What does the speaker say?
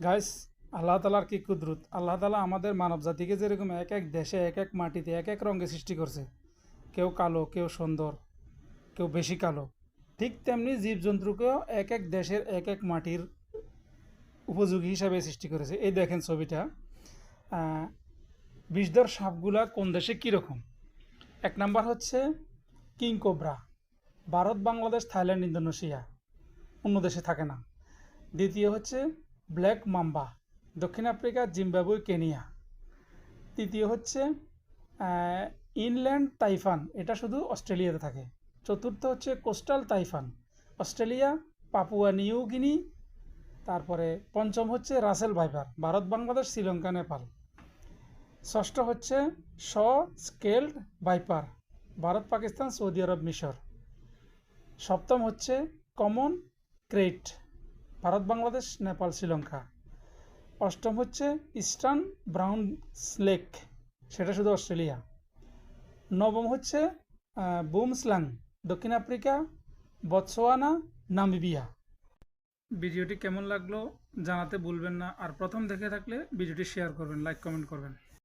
Guys, আল্লাহ তালার কি কুদরত। আল্লাহ তালা আমাদের মানব জাতিকে যেরকম এক এক দেশে এক এক মাটিতে এক এক রঙে সৃষ্টি করছে, কেউ কালো, কেউ সুন্দর, কেউ বেশি কালো, ঠিক তেমনি জীবজন্তুকেও এক এক দেশের এক এক মাটির উপযোগী হিসাবে সৃষ্টি করেছে। এই দেখেন ছবিটা। আহ, বিষধর সাপগুলা কোন দেশে কীরকম। এক নাম্বার হচ্ছে king cobra, Bharat, Bangladesh, Thailand, Indonesia, অন্য দেশে থাকে না। দ্বিতীয় হচ্ছে ব্ল্যাক মাম্বা, দক্ষিণ আফ্রিকা, জিম্বাবুয়ে, কেনিয়া। তৃতীয় হচ্ছে ইনল্যান্ড তাইফান, এটা শুধু অস্ট্রেলিয়াতে থাকে। চতুর্থ হচ্ছে coastal taipan, Australia, Papua New Guinea. তারপরে পঞ্চম হচ্ছে রাসেল ভাইপার, ভারত, বাংলাদেশ, শ্রীলঙ্কা, নেপাল। ষষ্ঠ হচ্ছে saw scaled viper, Bharat, Pakistan, সৌদি আরব, মিশর। সপ্তম হচ্ছে কমন ক্রেট, ভারত, বাংলাদেশ, নেপাল, শ্রীলঙ্কা। অষ্টম হচ্ছে ইস্টার্ন ব্রাউন স্লেক, সেটা শুধু অস্ট্রেলিয়া। নবম হচ্ছে বুমস্ল্যাং, দক্ষিণ আফ্রিকা, বতসোয়ানা, নামিবিয়া। ভিডিওটি কেমন লাগলো জানাতে ভুলবেন না, আর প্রথম দেখে থাকলে ভিডিওটি শেয়ার করবেন, লাইক কমেন্ট করবেন।